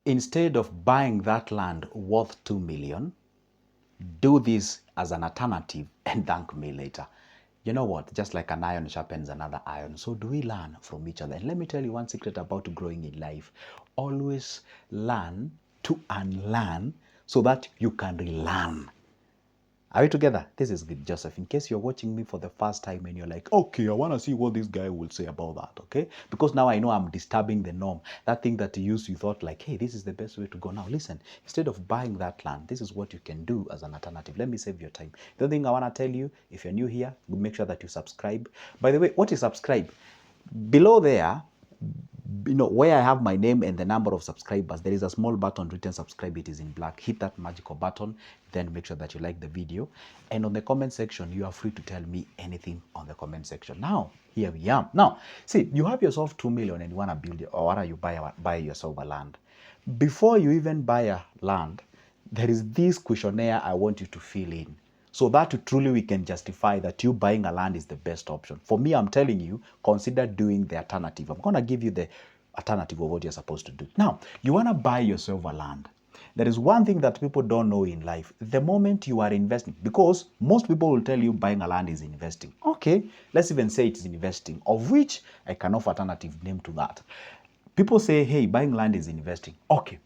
instead of buying that land worth 2 million, do this as an alternative and thank me later. You know what? Just like an iron sharpens another iron, so do we learn from each other. And let me tell you one secret about growing in life. Always learn to unlearn so that you can relearn. Are we together? This is good, Joseph. In case you're watching me for the first time and you're like, okay, I want to see what this guy will say about that, okay? Because now I know I'm disturbing the norm. That thing that you thought like, hey, this is the best way to go. Now listen, instead of buying that land, this is what you can do as an alternative. Let me save your time. The other thing I want to tell you, if you're new here, make sure that you subscribe. By the way, what is subscribe? Below there, where I have my name and the number of subscribers, there is a small button written subscribe. It is in black. Hit that magical button, then make sure that you like the video. And on the comment section, you are free to tell me anything on the comment section. Now, here we are. Now, see, you have yourself 2 million and you want to build it, or want to buy yourself a land. Before you even buy a land, there is this questionnaire I want you to fill in, so that truly we can justify that you buying a land is the best option. For me, I'm telling you, consider doing the alternative. I'm going to give you the alternative of what you're supposed to do. Now, you want to buy yourself a land. There is one thing that people don't know in life. The moment you are investing, because most people will tell you buying a land is investing. Okay, let's even say it is investing, of which I can offer alternative name to that. People say, hey, buying land is investing. Okay.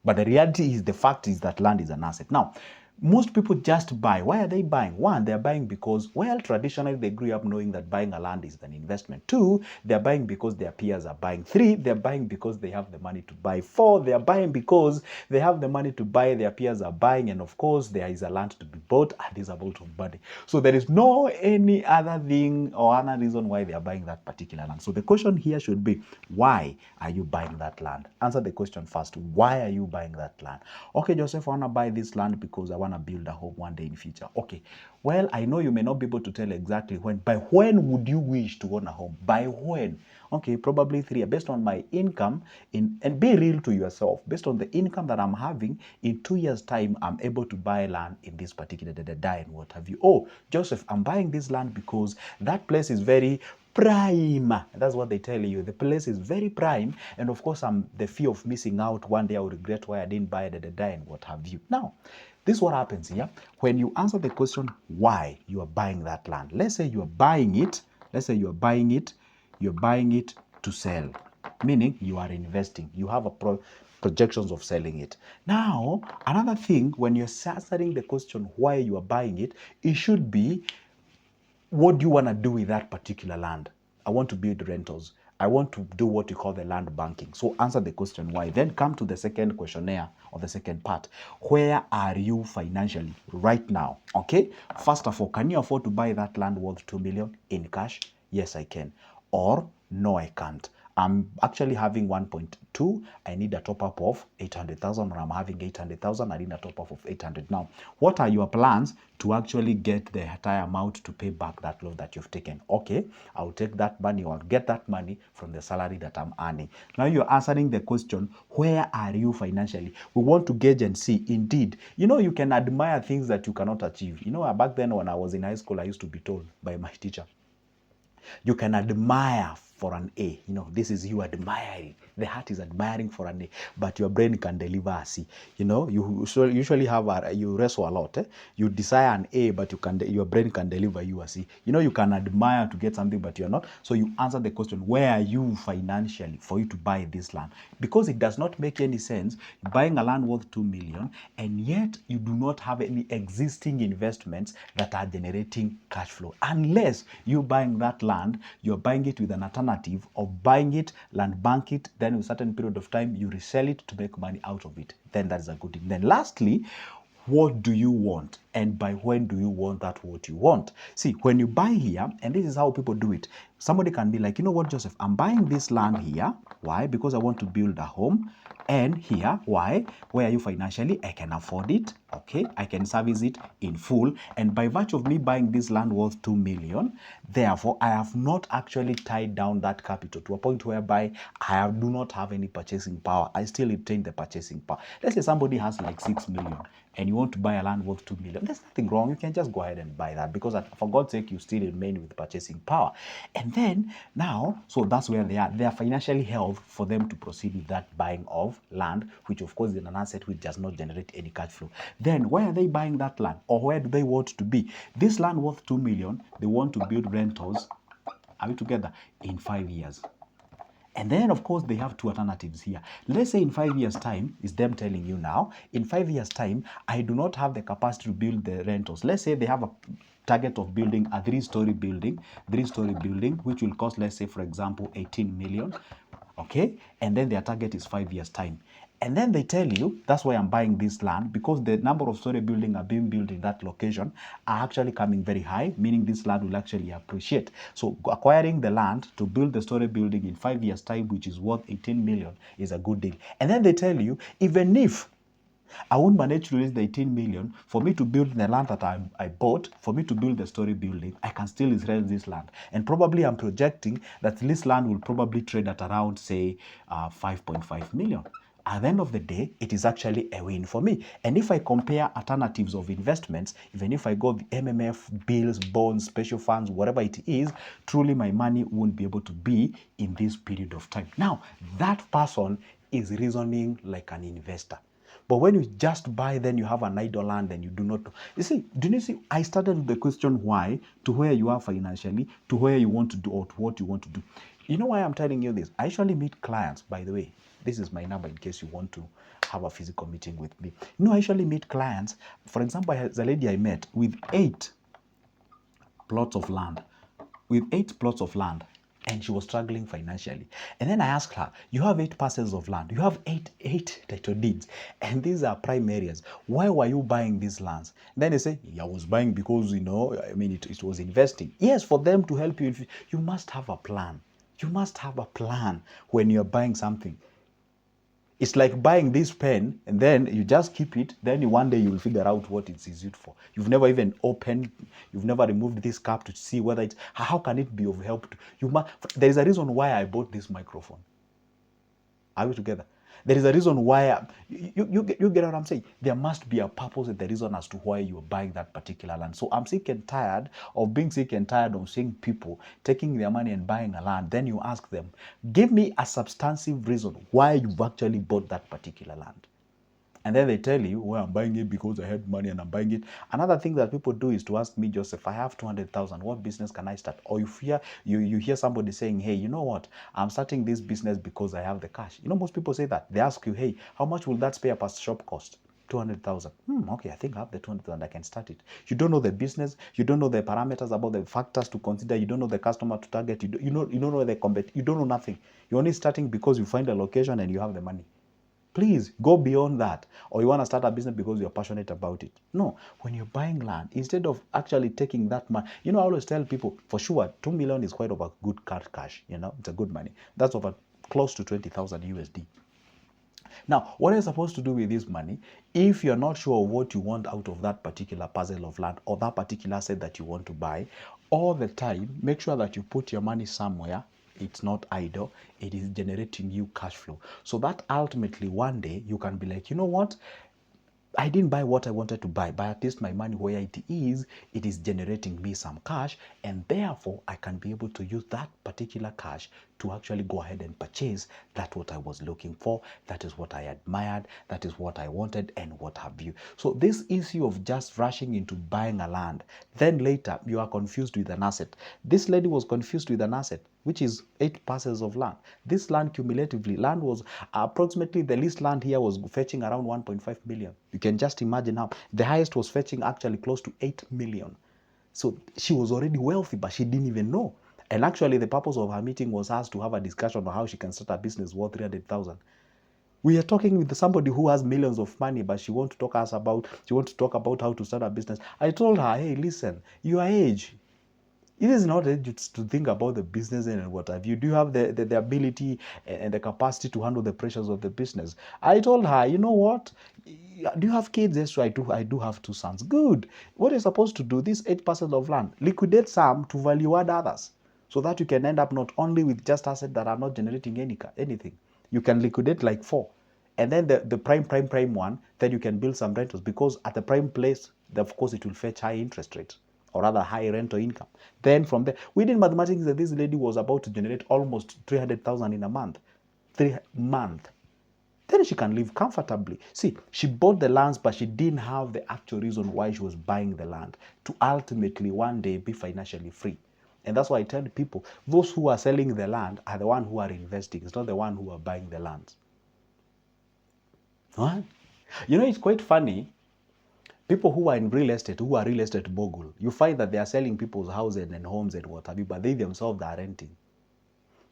But the reality is, the fact is that land is an asset. Now, most people just buy. Why are they buying? One, they're buying because, well, traditionally they grew up knowing that buying a land is an investment. Two, they're buying because their peers are buying. Three, they're buying because they have the money to buy. Four, they're buying because they have the money to buy, their peers are buying, and of course, there is a land to be bought and is about to be bought. So there is no any other thing or other reason why they are buying that particular land. So the question here should be, why are you buying that land? Answer the question first. Why are you buying that land? Okay, Joseph, I want to buy this land because I want to build a home one day in future. Okay, well, I know you may not be able to tell exactly when. By when would you wish to own a home? By when? Okay, probably 3 years. Based on my income, and be real to yourself. Based on the income that I'm having, in 2 years' time, I'm able to buy land in this particular and what have you. Oh, Joseph, I'm buying this land because that place is very prime. That's what they tell you. The place is very prime, and of course, I'm the fear of missing out. One day I will regret why I didn't buy and what have you. Now, this is what happens here. When you answer the question why you are buying that land, let's say you are buying it. Let's say you are buying it. You're buying it to sell, meaning you are investing. You have a projections of selling it. Now, another thing, when you're answering the question why you are buying it, it should be, what do you want to do with that particular land? I want to build rentals. I want to do what you call the land banking. So answer the question why. Then come to the second questionnaire, or the second part. Where are you financially right now? Okay. First of all, can you afford to buy that land worth 2 million in cash? Yes, I can. Or no, I can't. I'm actually having 1.2. I need a top up of 800,000, or I'm having 800,000. I need a top up of 800. Now, what are your plans to actually get the entire amount to pay back that loan that you've taken? Okay, I'll take that money, or I'll get that money from the salary that I'm earning. Now you're answering the question, where are you financially? We want to gauge and see, indeed, you can admire things that you cannot achieve. Back then when I was in high school, I used to be told by my teacher, you can admire for an A. This is you admiring. The heart is admiring for an A, but your brain can deliver a C. You usually you wrestle a lot. You desire an A, but your brain can deliver you a C. You can admire to get something, but you're not. So you answer the question, where are you financially for you to buy this land? Because it does not make any sense buying a land worth 2 million, and yet you do not have any existing investments that are generating cash flow. Unless you buying that land, you're buying it with an alternative of buying it, land bank it, then in a certain period of time, you resell it to make money out of it. Then that's a good thing. Then lastly, what do you want? And by when do you want that what you want? See, when you buy here, and this is how people do it, somebody can be like, you know what, Joseph, I'm buying this land here. Why? Because I want to build a home. And here, why? Where are you financially? I can afford it. Okay, I can service it in full. And by virtue of me buying this land worth 2 million, therefore, I have not actually tied down that capital to a point whereby do not have any purchasing power. I still retain the purchasing power. Let's say somebody has like 6 million and you want to buy a land worth 2 million. There's nothing wrong. You can just go ahead and buy that, because for God's sake, you still remain with purchasing power. And And then now, so that's where they are. They are financially held for them to proceed with that buying of land, which of course is an asset which does not generate any cash flow. Then why are they buying that land, or where do they want to be? This land worth 2 million, they want to build rentals, are we together, in 5 years. And then, of course, they have two alternatives here. Let's say in 5 years' time, is them telling you now, in 5 years' time, I do not have the capacity to build the rentals. Let's say they have a target of building a three-story building, which will cost, let's say, for example, 18 million. Okay? And then their target is 5 years' time. And then they tell you, that's why I'm buying this land, because the number of story buildings are being built in that location are actually coming very high, meaning this land will actually appreciate. So acquiring the land to build the story building in 5 years' time, which is worth 18 million, is a good deal. And then they tell you, even if I won't manage to raise the 18 million for me to build the land that I bought, for me to build the story building, I can still sell this land. And probably I'm projecting that this land will probably trade at around, say, 5.5 million. At the end of the day, it is actually a win for me. And if I compare alternatives of investments, even if I go the MMF, bills, bonds, special funds, whatever it is, truly my money won't be able to be in this period of time. Now, that person is reasoning like an investor. But when you just buy, then you have an idle land and you do not. You see, do you see? I started with the question why, to where you are financially, to where you want to do, or to what you want to do. You know why I'm telling you this? I usually meet clients, by the way. This is my number in case you want to have a physical meeting with me. You know, I usually meet clients. For example, there's a lady I met with 8 plots of land. And she was struggling financially. And then I asked her, you have 8 parcels of land, you have eight title deeds, and these are prime areas. Why were you buying these lands? And then they say, yeah, I was buying because, it was investing. Yes, for them to help you, you must have a plan. You must have a plan when you're buying something. It's like buying this pen and then you just keep it. Then one day you'll figure out what it's used for. You've never even opened, you've never removed this cap to see whether it's, how can it be of help to you. There is a reason why I bought this microphone. Are we together? There is a reason why, you get what I'm saying? There must be a purpose and the reason as to why you're buying that particular land. So I'm sick and tired of being sick and tired of seeing people taking their money and buying a land. Then you ask them, give me a substantive reason why you've actually bought that particular land. And then they tell you, well, I'm buying it because I had money and I'm buying it. Another thing that people do is to ask me, Joseph, I have 200,000, what business can I start? Or you hear somebody saying, hey, you know what? I'm starting this business because I have the cash. You know, most people say that. They ask you, hey, how much will that spare per shop cost? 200,000. Okay, I think I have the 200,000, I can start it. You don't know the business, you don't know the parameters about the factors to consider, you don't know the customer to target, you don't know the you don't know nothing. You're only starting because you find a location and you have the money. Please go beyond that. Or you want to start a business because you're passionate about it. No, when you're buying land, instead of actually taking that money, I always tell people, for sure, 2 million is quite over good cash, it's a good money. That's over close to 20,000 USD. Now, what are you supposed to do with this money? If you're not sure what you want out of that particular parcel of land or that particular asset that you want to buy, all the time, make sure that you put your money somewhere. It's not idle. It is generating you cash flow. So that ultimately one day you can be like, you know what? I didn't buy what I wanted to buy, but at least my money where it is generating me some cash, and therefore I can be able to use that particular cash to actually go ahead and purchase that what I was looking for, that is what I admired, that is what I wanted, and what have you. So this issue of just rushing into buying a land, then later you are confused with an asset. This lady was confused with an asset, which is 8 parcels of land. This land cumulatively, land was approximately, the least land here was fetching around 1.5 million. You can just imagine how the highest was fetching actually close to 8 million. So she was already wealthy, but she didn't even know. And actually the purpose of her meeting was us to have a discussion on how she can start a business worth 300,000. We are talking with somebody who has millions of money, but she wants to talk about how to start a business. I told her, hey, listen, your age, it is not age to think about the business and what have you. Do you have the ability and the capacity to handle the pressures of the business? I told her, you know what? Do you have kids? Yes, I do have 2 sons. Good. What are you supposed to do? This 8 parcels of land, liquidate some to value add others, so that you can end up not only with just assets that are not generating anything. You can liquidate like 4. And then the prime one, then you can build some rentals, because at the prime place, of course, it will fetch high interest rates. or rather high rental income. Then from there, we did mathematics that this lady was about to generate almost 300,000 in a month. 3 month. Then she can live comfortably. See, she bought the lands, but she didn't have the actual reason why she was buying the land to ultimately one day be financially free. And that's why I tell people, those who are selling the land are the ones who are investing. It's not the one who are buying the land. What? You know, it's quite funny. People who are in real estate, who are real estate mogul, you find that they are selling people's houses and homes and what have you, but they themselves are renting.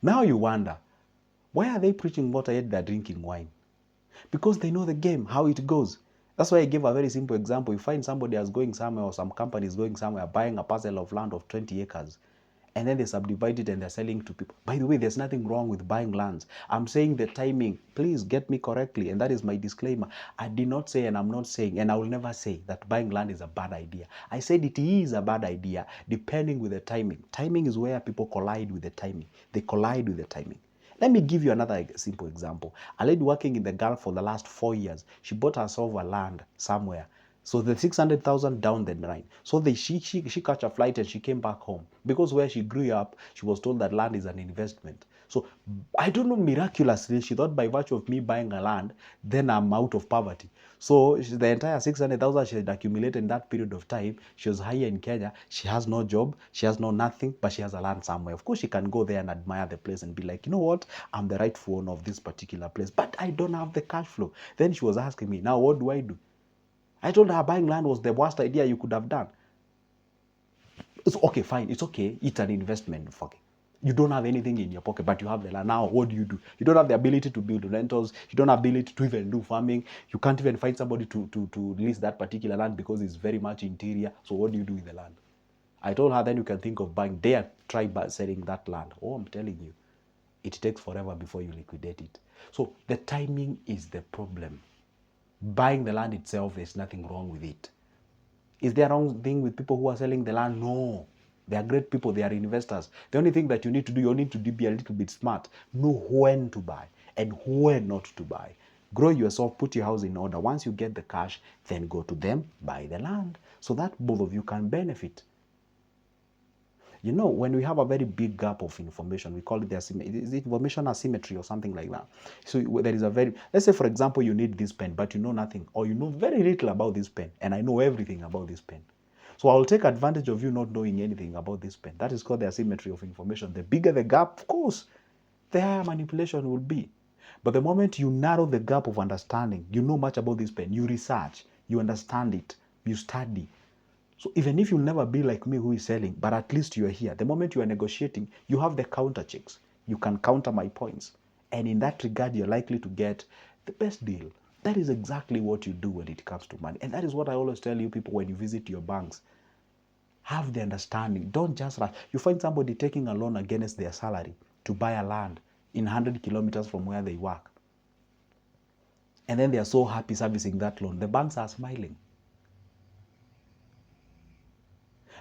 Now you wonder, why are they preaching water yet they're drinking wine? Because they know the game, how it goes. That's why I gave a very simple example. You find somebody is going somewhere or some company is going somewhere, buying a parcel of land of 20 acres, and then they subdivide it and they're selling to people. By the way, there's nothing wrong with buying lands. I'm saying the timing. Please get me correctly, and that is my disclaimer. I did not say, and I'm not saying, and I will never say that buying land is a bad idea. I said it is a bad idea, depending with the timing. Timing is where people collide with the timing. They collide with the timing. Let me give you another simple example. A lady working in the Gulf for the last 4 years, she bought herself a land somewhere. So the 600,000 down the line. So she catch a flight and she came back home. Because where she grew up, she was told that land is an investment. So I don't know, miraculously, she thought by virtue of me buying a land, then I'm out of poverty. So the entire 600,000 she had accumulated in that period of time, she was here in Kenya, she has no job, she has no nothing, but she has a land somewhere. Of course, she can go there and admire the place and be like, you know what, I'm the rightful owner of this particular place, but I don't have the cash flow. Then she was asking me, now what do I do? I told her buying land was the worst idea you could have done. It's okay, fine, it's okay, it's an investment. Fuck it. You don't have anything in your pocket, but you have the land. Now, what do? You don't have the ability to build rentals. You don't have the ability to even do farming. You can't even find somebody to lease that particular land because it's very much interior. So what do you do with the land? I told her then you can think of buying. Dare try selling that land. Oh, I'm telling you, it takes forever before you liquidate it. So the timing is the problem. Buying the land itself, there's nothing wrong with it. Is there a wrong thing with people who are selling the land? No. They are great people. They are investors. The only thing that you need to do, you need to be a little bit smart. Know when to buy and when not to buy. Grow yourself, put your house in order. Once you get the cash, then go to them, buy the land, so that both of you can benefit. You know, when we have a very big gap of information, we call it the information asymmetry or something like that. So there is a very, let's say for example, you need this pen, but you know nothing, or you know very little about this pen, and I know everything about this pen. So I will take advantage of you not knowing anything about this pen. That is called the asymmetry of information. The bigger the gap, of course, the higher manipulation will be. But the moment you narrow the gap of understanding, you know much about this pen, you research, you understand it, you study. So even if you'll never be like me who is selling, but at least you are here. The moment you are negotiating, you have the counter checks. You can counter my points. And in that regard, you're likely to get the best deal. That is exactly what you do when it comes to money. And that is what I always tell you people when you visit your banks. Have the understanding. Don't just rush. You find somebody taking a loan against their salary to buy a land in 100 kilometers from where they work. And then they are so happy servicing that loan. The banks are smiling.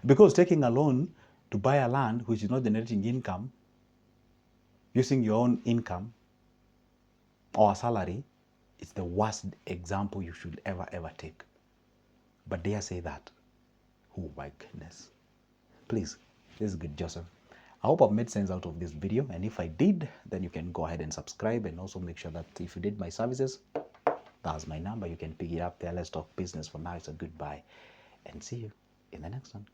Because taking a loan to buy a land which is not generating income, using your own income or a salary, it's the worst example you should ever take. But dare say that. Oh my goodness. Please, this is good, Joseph. I hope I've made sense out of this video. And if I did, then you can go ahead and subscribe, and also make sure that if you did my services, that's my number. You can pick it up there. Let's talk business. For now, it's a goodbye. And see you in the next one.